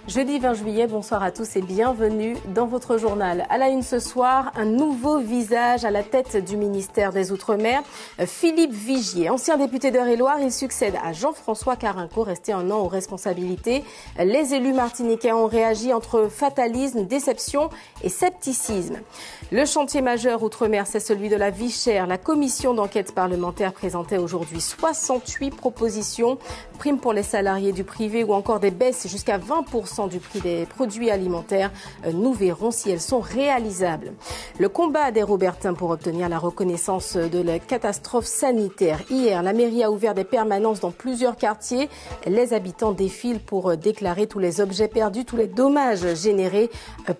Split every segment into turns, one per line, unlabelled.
Jeudi 20 juillet, bonsoir à tous et bienvenue dans votre journal. À la une ce soir, un nouveau visage à la tête du ministère des Outre-mer. Philippe Vigier, ancien député d'Eure-et-Loir, il succède à Jean-François Carenco, resté un an aux responsabilités. Les élus martiniquais ont réagi entre fatalisme, déception et scepticisme. Le chantier majeur Outre-mer, c'est celui de la vie chère. La commission d'enquête parlementaire présentait aujourd'hui 68 propositions, primes pour les salariés du privé ou encore des baisses jusqu'à 20% du prix des produits alimentaires. Nous verrons si elles sont réalisables. Le combat des Robertins pour obtenir la reconnaissance de la catastrophe sanitaire. Hier, la mairie a ouvert des permanences dans plusieurs quartiers. Les habitants défilent pour déclarer tous les objets perdus, tous les dommages générés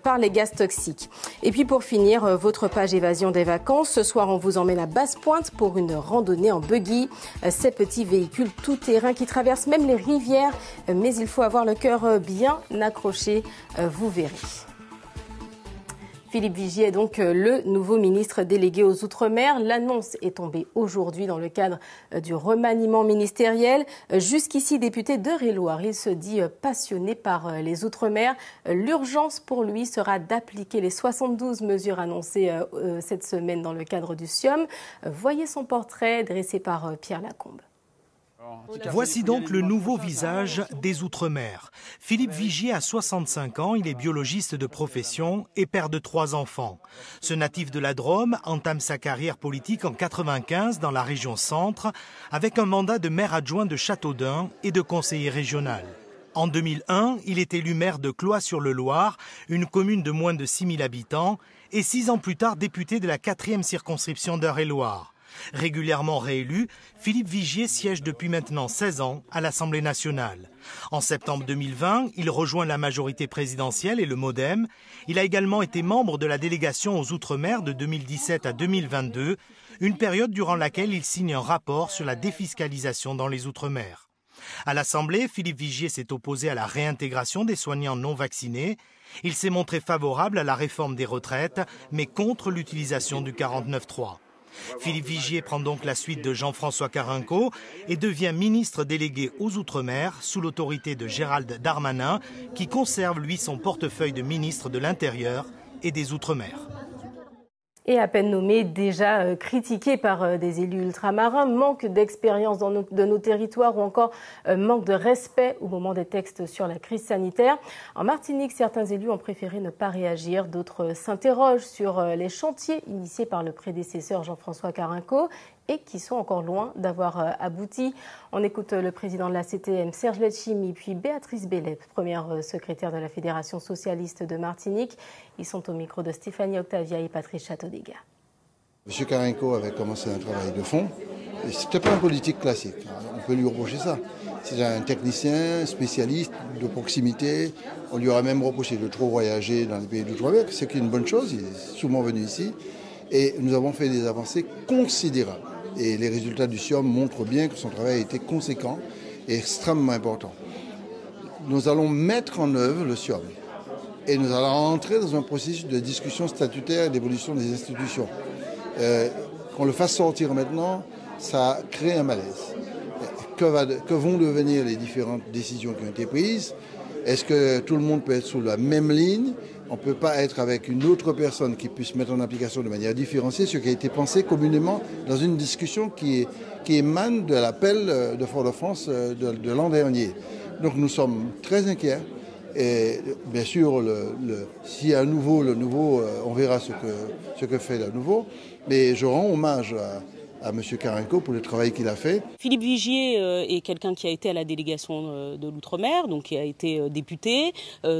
par les gaz toxiques. Et puis pour finir, votre page évasion des vacances. Ce soir, on vous emmène à Basse-Pointe pour une randonnée en buggy. Ces petits véhicules tout-terrain qui traversent même les rivières. Mais il faut avoir le cœur bien accroché, vous verrez. Philippe Vigier est donc le nouveau ministre délégué aux Outre-mer. L'annonce est tombée aujourd'hui dans le cadre du remaniement ministériel. Jusqu'ici député d'Eure-et-Loir, il se dit passionné par les Outre-mer. L'urgence pour lui sera d'appliquer les 72 mesures annoncées cette semaine dans le cadre du SIOM. Voyez son portrait dressé par Pierre Lacombe.
Voici donc le nouveau visage des Outre-mer. Philippe Vigier a 65 ans, il est biologiste de profession et père de 3 enfants. Ce natif de la Drôme entame sa carrière politique en 1995 dans la région centre avec un mandat de maire adjoint de Châteaudun et de conseiller régional. En 2001, il est élu maire de Cloix-sur-le-Loir, une commune de moins de 6000 habitants, et 6 ans plus tard député de la 4e circonscription d'Eure-et-Loir. Régulièrement réélu, Philippe Vigier siège depuis maintenant 16 ans à l'Assemblée nationale. En septembre 2020, il rejoint la majorité présidentielle et le MoDem. Il a également été membre de la délégation aux Outre-mer de 2017 à 2022, une période durant laquelle il signe un rapport sur la défiscalisation dans les Outre-mer. À l'Assemblée, Philippe Vigier s'est opposé à la réintégration des soignants non vaccinés. Il s'est montré favorable à la réforme des retraites, mais contre l'utilisation du 49.3. Philippe Vigier prend donc la suite de Jean-François Carenco et devient ministre délégué aux Outre-mer sous l'autorité de Gérald Darmanin, qui conserve lui son portefeuille de ministre de l'Intérieur et des Outre-mer.
Et à peine nommé, déjà critiqué par des élus ultramarins, manque d'expérience de nos territoires ou encore manque de respect au moment des textes sur la crise sanitaire. En Martinique, certains élus ont préféré ne pas réagir, d'autres s'interrogent sur les chantiers initiés par le prédécesseur Jean-François Carenco et qui sont encore loin d'avoir abouti. On écoute le président de la CTM, Serge Letchimy, puis Béatrice Bellet, première secrétaire de la Fédération socialiste de Martinique. Ils sont au micro de Stéphanie Octavia et Patrice Châteaudégua.
M. Carenco avait commencé un travail de fond. Ce n'était pas un politique classique. On peut lui reprocher ça. C'est un technicien, spécialiste de proximité. On lui aurait même reproché de trop voyager dans les pays d'outre-mer, ce qui est une bonne chose. Il est souvent venu ici. Et nous avons fait des avancées considérables. Et les résultats du SIOM montrent bien que son travail a été conséquent et extrêmement important. Nous allons mettre en œuvre le SIOM. Et nous allons entrer dans un processus de discussion statutaire et d'évolution des institutions. Qu'on le fasse sortir maintenant, ça crée un malaise. Que vont devenir les différentes décisions qui ont été prises? Est-ce que tout le monde peut être sur la même ligne? On ne peut pas être avec une autre personne qui puisse mettre en application de manière différenciée ce qui a été pensé communément dans une discussion qui émane de l'appel de Fort-de-France de l'an dernier. Donc nous sommes très inquiets. Et bien sûr, s'il y a un nouveau, le nouveau, on verra ce que fait le nouveau. Mais je rends hommage à M. Carenco pour le travail qu'il a fait.
Philippe Vigier est quelqu'un qui a été à la délégation de l'Outre-mer, donc qui a été député,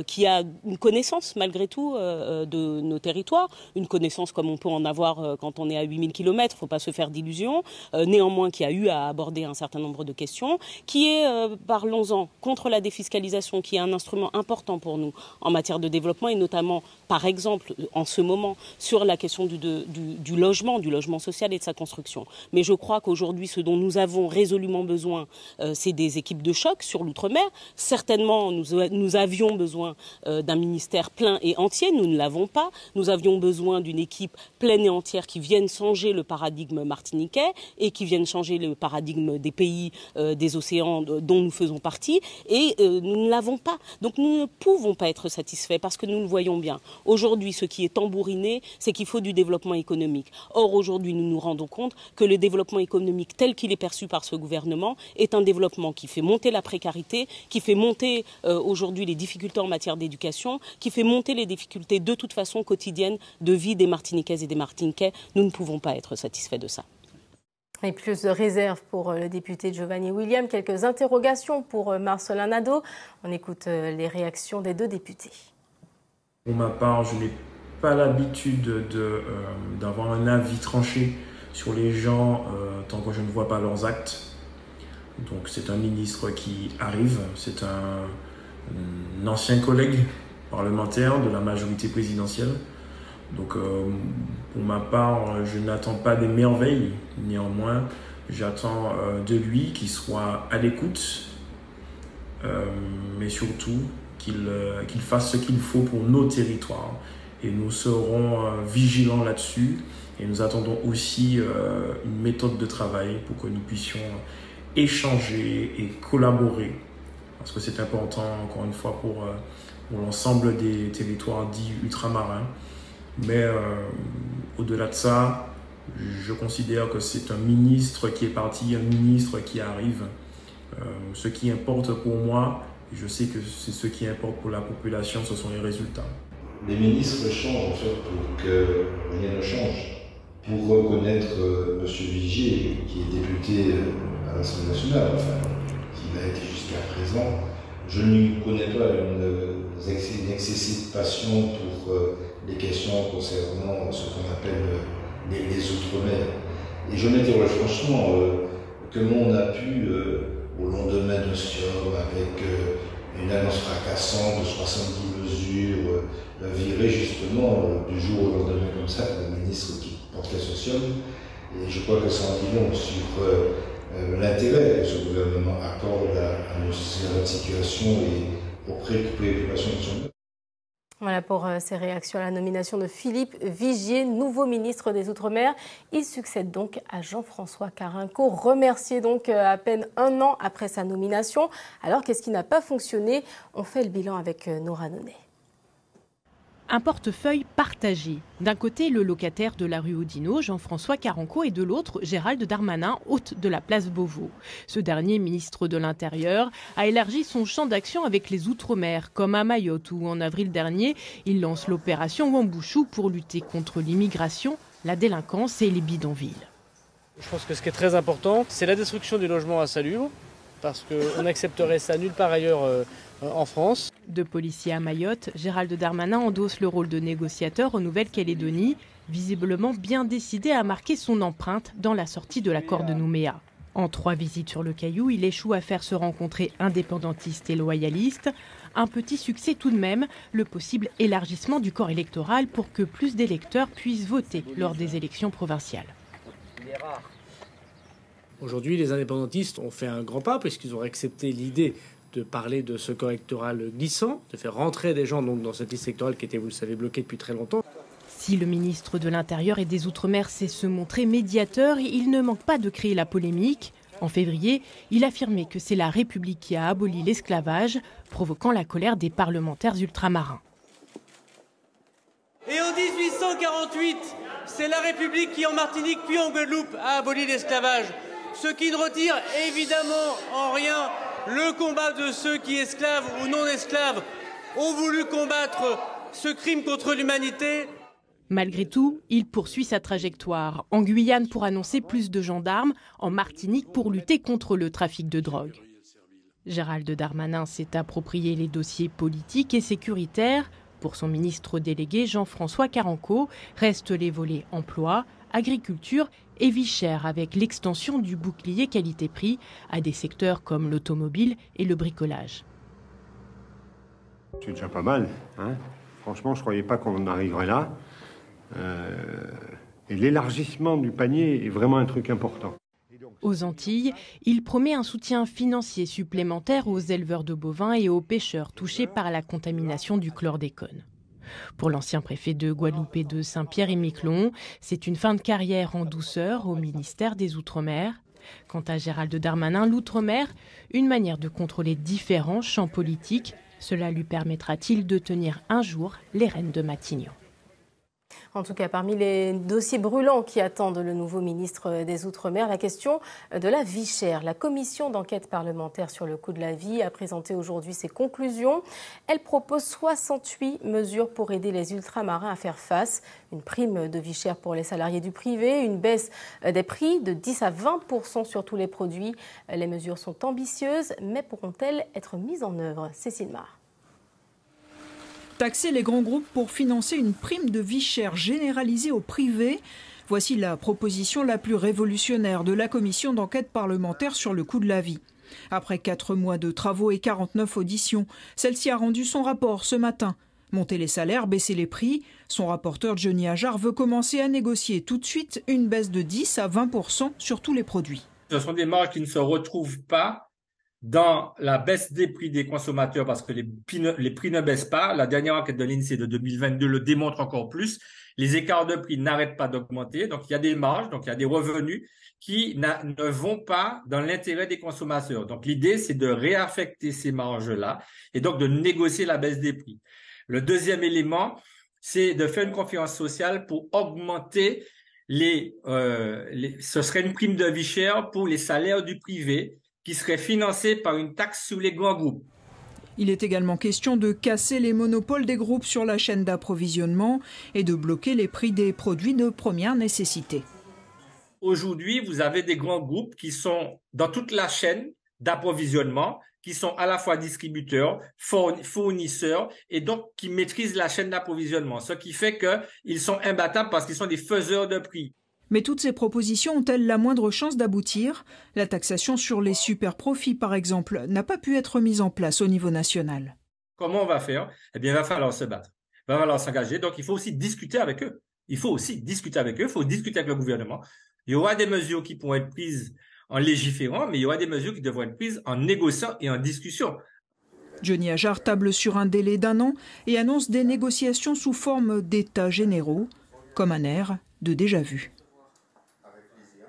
qui a une connaissance malgré tout de nos territoires, une connaissance comme on peut en avoir quand on est à 8000 km, il ne faut pas se faire d'illusions, néanmoins qui a eu à aborder un certain nombre de questions, qui est, parlons-en, contre la défiscalisation, qui est un instrument important pour nous en matière de développement et notamment, par exemple, en ce moment, sur la question du logement social et de sa construction. Mais je crois qu'aujourd'hui, ce dont nous avons résolument besoin, c'est des équipes de choc sur l'outre-mer. Certainement, nous avions besoin d'un ministère plein et entier. Nous ne l'avons pas. Nous avions besoin d'une équipe pleine et entière qui vienne changer le paradigme martiniquais et qui vienne changer le paradigme des pays des océans dont nous faisons partie. Et nous ne l'avons pas. Donc nous ne pouvons pas être satisfaits parce que nous le voyons bien. Aujourd'hui, ce qui est tambouriné, c'est qu'il faut du développement économique. Or, aujourd'hui, nous nous rendons compte que le développement économique tel qu'il est perçu par ce gouvernement est un développement qui fait monter la précarité, qui fait monter aujourd'hui les difficultés en matière d'éducation, qui fait monter les difficultés de toute façon quotidiennes de vie des Martiniquaises et des Martiniquais. Nous ne pouvons pas être satisfaits de ça.
Et plus de réserves pour le député Giovanni William. Quelques interrogations pour Marcelin Nadeau. On écoute les réactions des deux députés.
Pour ma part, je n'ai pas l'habitude d'avoir un avis tranché sur les gens tant que je ne vois pas leurs actes. Donc c'est un ministre qui arrive, c'est un ancien collègue parlementaire de la majorité présidentielle. Donc pour ma part, je n'attends pas des merveilles, néanmoins j'attends de lui qu'il soit à l'écoute, mais surtout qu'il fasse ce qu'il faut pour nos territoires. Et nous serons vigilants là-dessus et nous attendons aussi une méthode de travail pour que nous puissions échanger et collaborer, parce que c'est important encore une fois pour l'ensemble des territoires dits ultramarins. Mais au-delà de ça, je considère que c'est un ministre qui est parti, un ministre qui arrive. Ce qui importe pour moi, et je sais que c'est ce qui importe pour la population, ce sont les résultats.
Les ministres changent en fait pour que rien ne change. Pour reconnaître M. Vigier, qui est député à l'Assemblée nationale, enfin, qui l'a été jusqu'à présent, je ne connais pas une excessive passion pour les questions concernant ce qu'on appelle les outre-mer. Et je m'interroge franchement comment on a pu, au lendemain d'un SIOM, avec une annonce fracassante de 70 mesures, virer justement du jour au lendemain comme ça le ministre qui portait ce SIOM. Et je crois que ça en dit long sur l'intérêt que ce gouvernement accorde à notre situation et aux préoccupations de son peuple.
Voilà pour ces réactions à la nomination de Philippe Vigier, nouveau ministre des Outre-mer. Il succède donc à Jean-François Carenco, remercié donc à peine un an après sa nomination. Alors qu'est-ce qui n'a pas fonctionné? On fait le bilan avec Nora Nonnet.
Un portefeuille partagé. D'un côté, le locataire de la rue Oudinot, Jean-François Carenco, et de l'autre, Gérald Darmanin, hôte de la place Beauvau. Ce dernier, ministre de l'Intérieur, a élargi son champ d'action avec les Outre-mer, comme à Mayotte, où en avril dernier, il lance l'opération Wambouchou pour lutter contre l'immigration, la délinquance et les bidonvilles.
Je pense que ce qui est très important, c'est la destruction du logement insalubre, parce qu'on n'accepterait ça nulle part ailleurs en France.
De policier à Mayotte, Gérald Darmanin endosse le rôle de négociateur en Nouvelle-Calédonie, visiblement bien décidé à marquer son empreinte dans la sortie de l'accord de Nouméa. En 3 visites sur le Caillou, il échoue à faire se rencontrer indépendantistes et loyalistes. Un petit succès tout de même, le possible élargissement du corps électoral pour que plus d'électeurs puissent voter lors des élections provinciales.
Aujourd'hui, les indépendantistes ont fait un grand pas puisqu'ils ont accepté l'idée de parler de ce corps électoral glissant, de faire rentrer des gens donc, dans cette liste électorale qui était, vous le savez, bloquée depuis très longtemps.
Si le ministre de l'Intérieur et des Outre-mer sait se montrer médiateur, il ne manque pas de créer la polémique. En février, il affirmait que c'est la République qui a aboli l'esclavage, provoquant la colère des parlementaires ultramarins.
Et en 1848, c'est la République qui, en Martinique puis en Guadeloupe, a aboli l'esclavage. Ce qui ne retire évidemment en rien le combat de ceux qui, esclaves ou non esclaves, ont voulu combattre ce crime contre l'humanité.
Malgré tout, il poursuit sa trajectoire. En Guyane pour annoncer plus de gendarmes, en Martinique pour lutter contre le trafic de drogue. Gérald Darmanin s'est approprié les dossiers politiques et sécuritaires. Pour son ministre délégué Jean-François Carenco, restent les volets emploi, agriculture et vie chère avec l'extension du bouclier qualité-prix à des secteurs comme l'automobile et le bricolage.
C'est déjà pas mal, hein. Franchement, je ne croyais pas qu'on arriverait là. Et l'élargissement du panier est vraiment un truc important.
Aux Antilles, il promet un soutien financier supplémentaire aux éleveurs de bovins et aux pêcheurs touchés par la contamination du chlordécone. Pour l'ancien préfet de Guadeloupe et de Saint-Pierre-et-Miquelon, c'est une fin de carrière en douceur au ministère des Outre-mer. Quant à Gérald Darmanin, l'Outre-mer, une manière de contrôler différents champs politiques. Cela lui permettra-t-il de tenir un jour les rênes de Matignon?
En tout cas, parmi les dossiers brûlants qui attendent le nouveau ministre des Outre-mer, la question de la vie chère. La commission d'enquête parlementaire sur le coût de la vie a présenté aujourd'hui ses conclusions. Elle propose 68 mesures pour aider les ultramarins à faire face. Une prime de vie chère pour les salariés du privé, une baisse des prix de 10 à 20% sur tous les produits. Les mesures sont ambitieuses, mais pourront-elles être mises en œuvre? Cécile Mar.
Taxer les grands groupes pour financer une prime de vie chère généralisée au privé. Voici la proposition la plus révolutionnaire de la commission d'enquête parlementaire sur le coût de la vie. Après 4 mois de travaux et 49 auditions, celle-ci a rendu son rapport ce matin. Monter les salaires, baisser les prix. Son rapporteur Johnny Ajar veut commencer à négocier tout de suite une baisse de 10 à 20% sur tous les produits.
Ce sont des marges qui ne se retrouvent pas dans la baisse des prix des consommateurs parce que les prix ne baissent pas. La dernière enquête de l'INSEE de 2022 le démontre encore plus. Les écarts de prix n'arrêtent pas d'augmenter. Donc, il y a des marges, donc il y a des revenus qui ne vont pas dans l'intérêt des consommateurs. Donc, l'idée, c'est de réaffecter ces marges-là et donc de négocier la baisse des prix. Le deuxième élément, c'est de faire une conférence sociale pour augmenter ce serait une prime de vie chère pour les salaires du privé qui serait financée par une taxe sur les grands groupes.
Il est également question de casser les monopoles des groupes sur la chaîne d'approvisionnement et de bloquer les prix des produits de première nécessité.
Aujourd'hui, vous avez des grands groupes qui sont dans toute la chaîne d'approvisionnement, qui sont à la fois distributeurs, fournisseurs et donc qui maîtrisent la chaîne d'approvisionnement. Ce qui fait qu'ils sont imbattables parce qu'ils sont des faiseurs de prix.
Mais toutes ces propositions ont-elles la moindre chance d'aboutir? La taxation sur les super-profits, par exemple, n'a pas pu être mise en place au niveau national.
Comment on va faire? Eh bien, il va falloir se battre. Il va falloir s'engager. Donc, il faut aussi discuter avec eux. Il faut discuter avec le gouvernement. Il y aura des mesures qui pourront être prises en légiférant, mais il y aura des mesures qui devront être prises en négociant et en discussion.
Johnny Ajar table sur un délai d'1 an et annonce des négociations sous forme d'états généraux, comme un air de déjà-vu.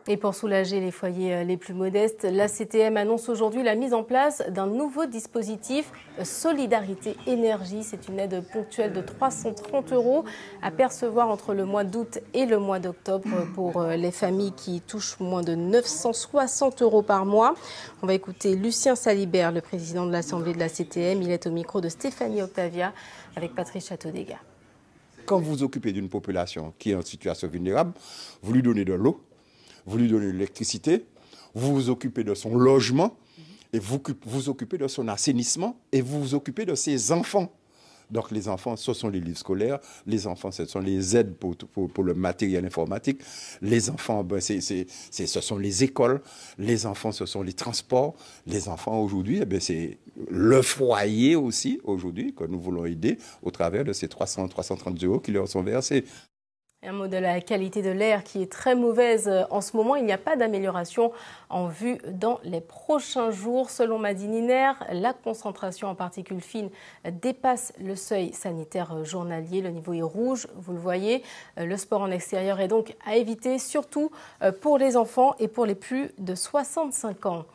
Et pour soulager les foyers les plus modestes, la CTM annonce aujourd'hui la mise en place d'un nouveau dispositif Solidarité Énergie. C'est une aide ponctuelle de 330 € à percevoir entre le mois d'août et le mois d'octobre pour les familles qui touchent moins de 960 € par mois. On va écouter Lucien Salibert, le président de l'Assemblée de la CTM. Il est au micro de Stéphanie Octavia avec Patrice Châteaudégard.
Quand vous vous occupez d'une population qui est en situation vulnérable, vous lui donnez de l'eau, vous lui donnez de l'électricité, vous vous occupez de son logement, et vous vous occupez de son assainissement, et vous vous occupez de ses enfants. Donc les enfants, ce sont les livres scolaires, les enfants, ce sont les aides pour le matériel informatique, les enfants, ce sont les écoles, les enfants, ce sont les transports, les enfants aujourd'hui, c'est le foyer aussi aujourd'hui que nous voulons aider au travers de ces 330 € qui leur sont versés.
Un mot de la qualité de l'air qui est très mauvaise en ce moment. Il n'y a pas d'amélioration en vue dans les prochains jours. Selon Madininer, la concentration en particules fines dépasse le seuil sanitaire journalier. Le niveau est rouge, vous le voyez. Le sport en extérieur est donc à éviter, surtout pour les enfants et pour les plus de 65 ans.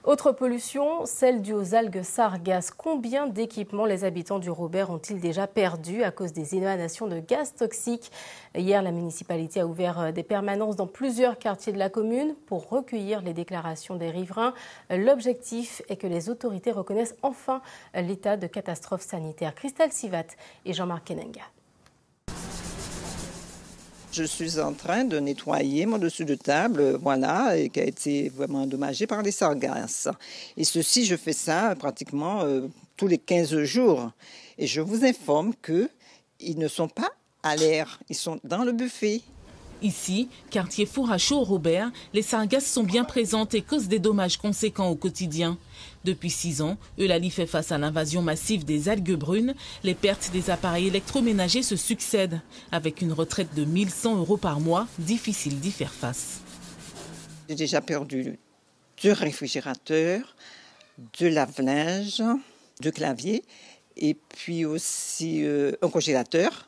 Autre pollution, celle due aux algues sargasses. Combien d'équipements les habitants du Robert ont-ils déjà perdu à cause des émanations de gaz toxiques? Hier, la municipalité a ouvert des permanences dans plusieurs quartiers de la commune pour recueillir les déclarations des riverains. L'objectif est que les autorités reconnaissent enfin l'état de catastrophe sanitaire. Christelle Sivat et Jean-Marc Kenenga.
Je suis en train de nettoyer mon dessus de table, voilà, et qui a été vraiment endommagé par les sargasses. Et ceci, je fais ça pratiquement tous les 15 jours. Et je vous informe qu'ils ne sont pas à l'air, ils sont dans le buffet.
Ici, quartier four à chaud Robert, les sargasses sont bien présentes et causent des dommages conséquents au quotidien. Depuis 6 ans, Eulalie fait face à l'invasion massive des algues brunes. Les pertes des appareils électroménagers se succèdent. Avec une retraite de 1 100 € par mois, difficile d'y faire face.
J'ai déjà perdu 2 réfrigérateurs, 2 lave-linge, 2 claviers et puis aussi un congélateur.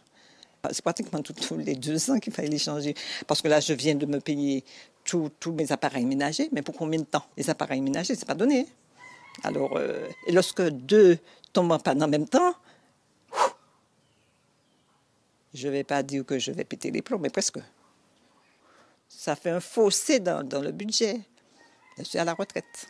C'est pratiquement tous les 2 ans qu'il fallait les changer. Parce que là, je viens de me payer tous mes appareils ménagers. Mais pour combien de temps? Les appareils ménagers, c'est pas donné. Alors, et lorsque 2 tombent en panne en même temps, je ne vais pas dire que je vais péter les plombs, mais presque. Ça fait un fossé dans le budget. Je suis à la retraite.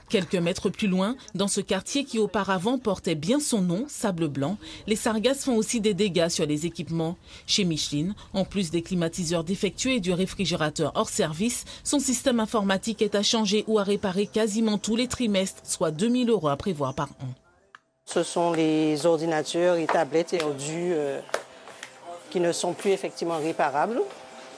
Quelques mètres plus loin, dans ce quartier qui auparavant portait bien son nom, Sable Blanc, les sargasses font aussi des dégâts sur les équipements. Chez Micheline, en plus des climatiseurs défectueux et du réfrigérateur hors service, son système informatique est à changer ou à réparer quasiment tous les trimestres, soit 2 000 € à prévoir par an.
Ce sont les ordinateurs et tablettes et ordus qui ne sont plus effectivement réparables,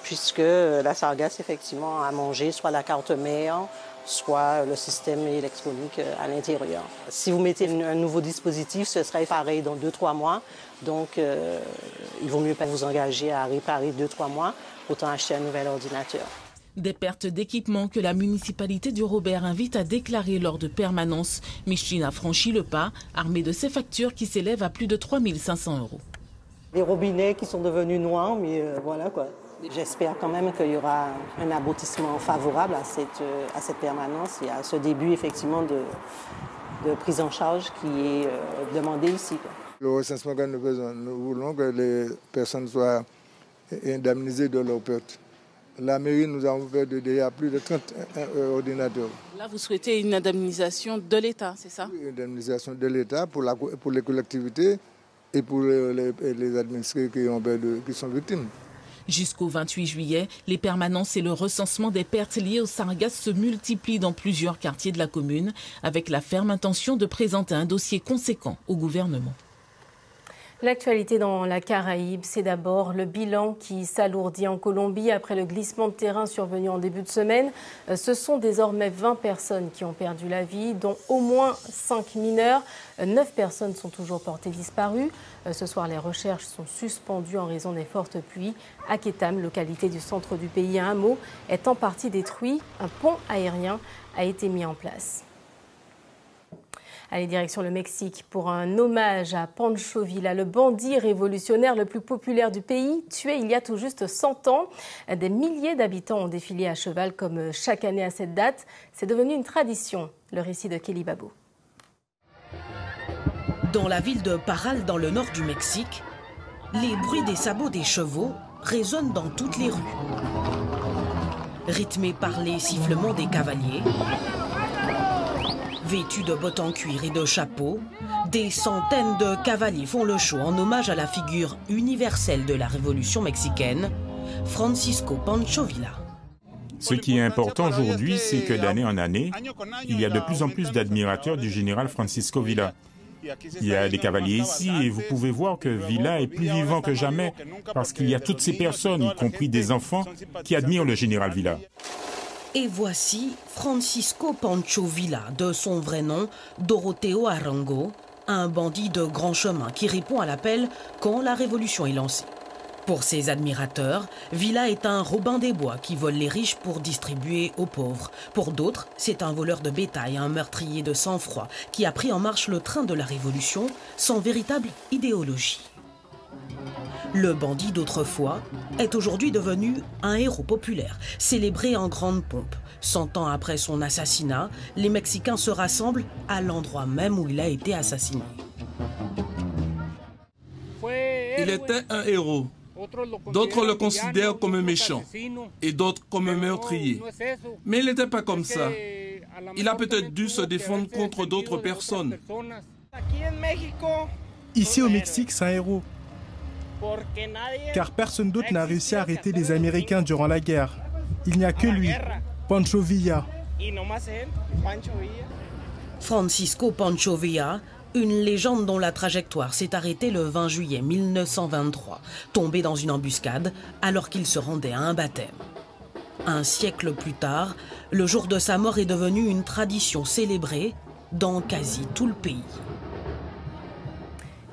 puisque la sargasse effectivement a mangé soit la carte mère, soit le système électronique à l'intérieur. Si vous mettez un nouveau dispositif, ce serait pareil dans 2-3 mois. Donc, il vaut mieux pas vous engager à réparer 2-3 mois, autant acheter un nouvel ordinateur.
Des pertes d'équipement que la municipalité du Robert invite à déclarer lors de permanence. Micheline a franchi le pas, armée de ses factures qui s'élèvent à plus de 3 500 €.
Les robinets qui sont devenus noirs, mais voilà quoi. J'espère quand même qu'il y aura un aboutissement favorable à cette permanence et à ce début effectivement de prise en charge qui est demandé ici.
Le recensement que nous faisons, nous voulons que les personnes soient indemnisées de leurs pertes. La mairie nous a ouvert déjà plus de 30 ordinateurs.
Là, vous souhaitez une indemnisation de l'État, c'est ça?
Oui, une indemnisation de l'État pour les collectivités et pour les administrés qui sont victimes.
Jusqu'au 28 juillet, les permanences et le recensement des pertes liées aux sargasses se multiplient dans plusieurs quartiers de la commune, avec la ferme intention de présenter un dossier conséquent au gouvernement.
L'actualité dans la Caraïbe, c'est d'abord le bilan qui s'alourdit en Colombie après le glissement de terrain survenu en début de semaine. Ce sont désormais 20 personnes qui ont perdu la vie, dont au moins 5 mineurs. 9 personnes sont toujours portées disparues. Ce soir, les recherches sont suspendues en raison des fortes pluies. À Ketam, localité du centre du pays, un hameau est en partie détruit. Un pont aérien a été mis en place. Allez, direction le Mexique pour un hommage à Pancho Villa, le bandit révolutionnaire le plus populaire du pays, tué il y a tout juste 100 ans. Des milliers d'habitants ont défilé à cheval comme chaque année à cette date. C'est devenu une tradition. Le récit de Kelly Babo.
Dans la ville de Parral, dans le nord du Mexique, les bruits des sabots des chevaux résonnent dans toutes les rues. Rythmés par les sifflements des cavaliers, vêtus de bottes en cuir et de chapeaux, des centaines de cavaliers font le show en hommage à la figure universelle de la révolution mexicaine, Francisco Pancho Villa.
Ce qui est important aujourd'hui, c'est que d'année en année, il y a de plus en plus d'admirateurs du général Francisco Villa. Il y a des cavaliers ici et vous pouvez voir que Villa est plus vivant que jamais parce qu'il y a toutes ces personnes, y compris des enfants, qui admirent le général Villa.
Et voici Francisco Pancho Villa, de son vrai nom, Doroteo Arango, un bandit de grand chemin qui répond à l'appel quand la révolution est lancée. Pour ses admirateurs, Villa est un Robin des Bois qui vole les riches pour distribuer aux pauvres. Pour d'autres, c'est un voleur de bétail, un meurtrier de sang-froid qui a pris en marche le train de la révolution sans véritable idéologie. Le bandit d'autrefois est aujourd'hui devenu un héros populaire, célébré en grande pompe. 100 ans après son assassinat, les Mexicains se rassemblent à l'endroit même où il a été assassiné.
Il était un héros. D'autres le considèrent comme un méchant et d'autres comme un meurtrier. Mais il n'était pas comme ça. Il a peut-être dû se défendre contre d'autres personnes.
Ici au Mexique, c'est un héros. Car personne d'autre n'a réussi à arrêter les Américains durant la guerre. Il n'y a que lui, Pancho Villa.
Francisco Pancho Villa Une légende dont la trajectoire s'est arrêtée le 20 juillet 1923, tombé dans une embuscade alors qu'il se rendait à un baptême. Un siècle plus tard, le jour de sa mort est devenu une tradition célébrée dans quasi tout le pays.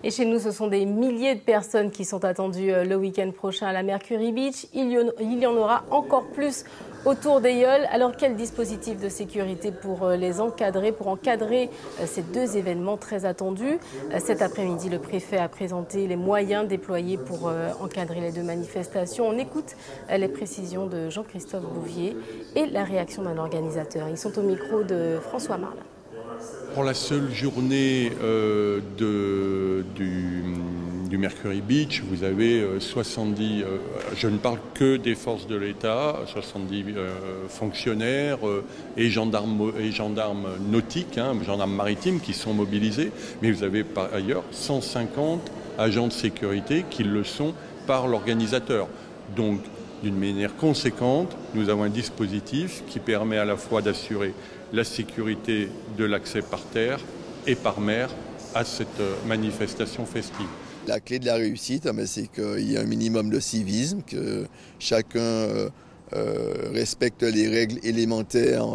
Et chez nous, ce sont des milliers de personnes qui sont attendues le week-end prochain à la Mercury Beach. Il y en aura encore plus autour des Yoles. Alors, quel dispositif de sécurité pour les encadrer, pour encadrer ces deux événements très attendus? Cet après-midi, le préfet a présenté les moyens déployés pour encadrer les deux manifestations. On écoute les précisions de Jean-Christophe Bouvier et la réaction d'un organisateur. Ils sont au micro de François Marlin.
Pour la seule journée du Mercury Beach, vous avez 70, je ne parle que des forces de l'État, 70 fonctionnaires et gendarmes nautiques, gendarmes maritimes qui sont mobilisés, mais vous avez par ailleurs 150 agents de sécurité qui le sont par l'organisateur. Donc, d'une manière conséquente, nous avons un dispositif qui permet à la fois d'assurer la sécurité de l'accès par terre et par mer à cette manifestation festive.
La clé de la réussite, c'est qu'il y a un minimum de civisme, que chacun respecte les règles élémentaires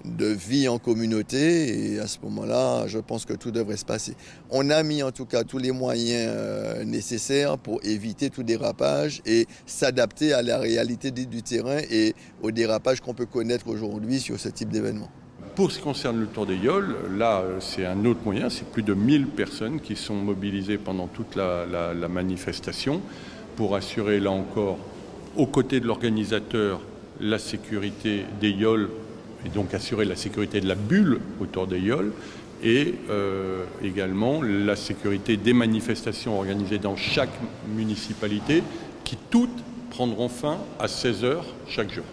de vie en communauté, et à ce moment-là, je pense que tout devrait se passer. On a mis en tout cas tous les moyens nécessaires pour éviter tout dérapage et s'adapter à la réalité du terrain et aux dérapages qu'on peut connaître aujourd'hui sur ce type d'événement.
Pour ce qui concerne le Tour des Yoles, là c'est un autre moyen, c'est plus de 1000 personnes qui sont mobilisées pendant toute la manifestation pour assurer là encore, aux côtés de l'organisateur, la sécurité des Yoles et donc assurer la sécurité de la bulle autour des Yoles et également la sécurité des manifestations organisées dans chaque municipalité qui toutes prendront fin à 16h chaque jour.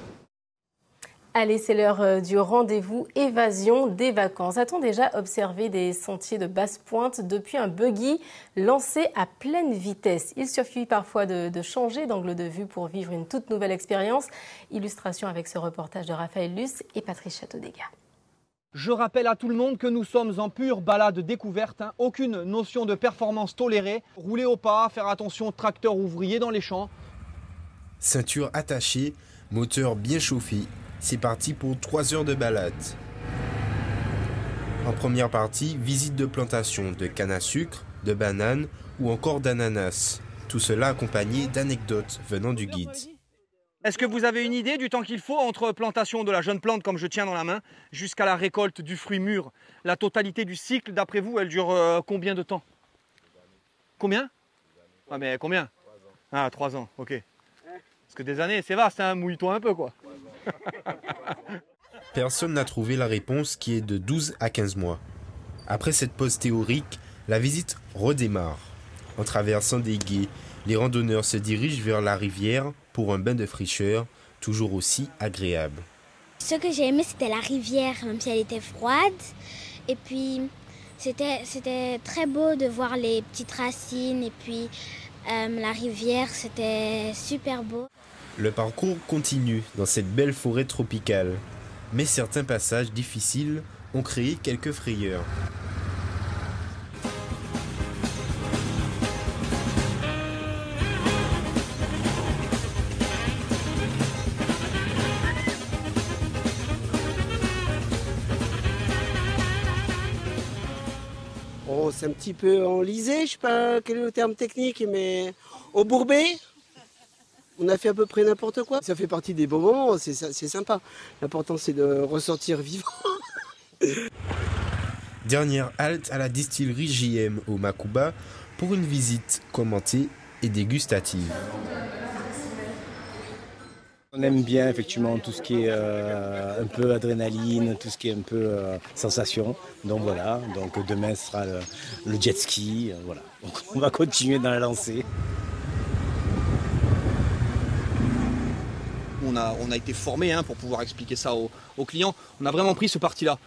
Allez, c'est l'heure du rendez-vous évasion des vacances. A-t-on déjà observé des sentiers de basse pointe depuis un buggy lancé à pleine vitesse? Il suffit parfois de changer d'angle de vue pour vivre une toute nouvelle expérience. Illustration avec ce reportage de Raphaël Luce et Patrice Châteaudégard.
Je rappelle à tout le monde que nous sommes en pure balade découverte, aucune notion de performance tolérée. Rouler au pas, faire attention tracteur ouvrier dans les champs.
Ceinture attachée, moteur bien chauffé. C'est parti pour 3 heures de balade. En première partie, visite de plantation de canne à sucre, de bananes ou encore d'ananas. Tout cela accompagné d'anecdotes venant du guide.
Est-ce que vous avez une idée du temps qu'il faut entre plantation de la jeune plante comme je tiens dans la main jusqu'à la récolte du fruit mûr? La totalité du cycle, d'après vous, elle dure combien de temps? Combien? Ah mais combien? 3 ans, ok. Parce que des années, c'est vaste, mouille-toi un peu quoi.
Personne n'a trouvé la réponse qui est de 12 à 15 mois. Après cette pause théorique, la visite redémarre. En traversant des gués, les randonneurs se dirigent vers la rivière pour un bain de fraîcheur, toujours aussi agréable.
Ce que j'ai aimé, c'était la rivière, même si elle était froide. Et puis, c'était très beau de voir les petites racines. Et puis, la rivière, c'était super beau.
Le parcours continue dans cette belle forêt tropicale. Mais certains passages difficiles ont créé quelques frayeurs.
Oh, c'est un petit peu enlisé, je ne sais pas quel est le terme technique, mais au bourbé. On a fait à peu près n'importe quoi. Ça fait partie des beaux moments, c'est sympa. L'important, c'est de ressortir vivant.
Dernière halte à la distillerie JM au Makuba pour une visite commentée et dégustative.
On aime bien effectivement tout ce qui est un peu adrénaline, tout ce qui est un peu sensation. Donc voilà, donc demain ce sera le jet ski. Voilà. Donc on va continuer dans la lancée.
On a été formé pour pouvoir expliquer ça aux clients. On a vraiment pris ce parti-là,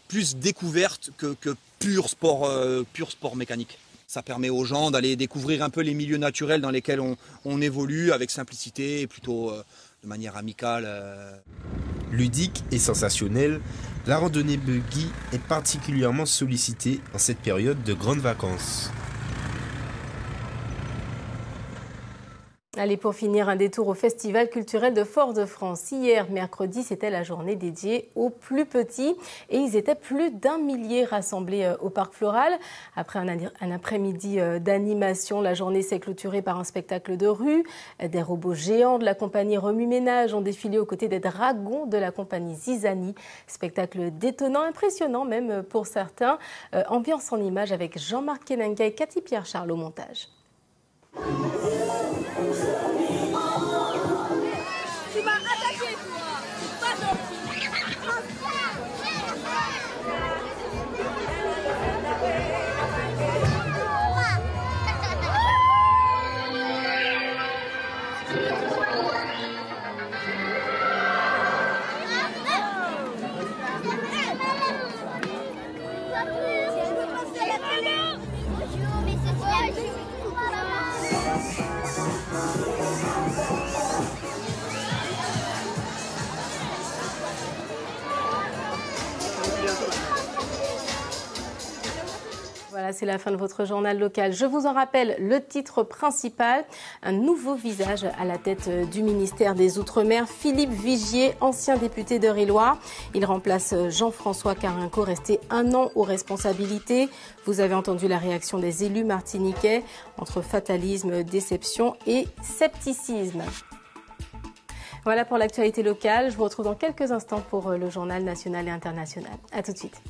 plus découverte que pur sport mécanique. Ça permet aux gens d'aller découvrir un peu les milieux naturels dans lesquels on évolue avec simplicité et plutôt de manière amicale.
Ludique et sensationnelle, la randonnée buggy est particulièrement sollicitée en cette période de grandes vacances.
Allez, pour finir, un détour au Festival culturel de Fort-de-France. Hier, mercredi, c'était la journée dédiée aux plus petits et ils étaient plus d'1 millier rassemblés au Parc Floral. Après un après-midi d'animation, la journée s'est clôturée par un spectacle de rue. Des robots géants de la compagnie Remue-Ménage ont défilé aux côtés des dragons de la compagnie Zizani. Spectacle détonnant, impressionnant même pour certains. Ambiance en images avec Jean-Marc Kenenga et Cathy Pierre-Charles au montage.
Tu m'as attaqué, toi. C'est pas gentil.
Voilà, c'est la fin de votre journal local. Je vous en rappelle le titre principal. Un nouveau visage à la tête du ministère des Outre-mer. Philippe Vigier, ancien député d'Eure-et-Loir. Il remplace Jean-François Carinco, resté 1 an aux responsabilités. Vous avez entendu la réaction des élus martiniquais entre fatalisme, déception et scepticisme. Voilà pour l'actualité locale. Je vous retrouve dans quelques instants pour le journal national et international. À tout de suite.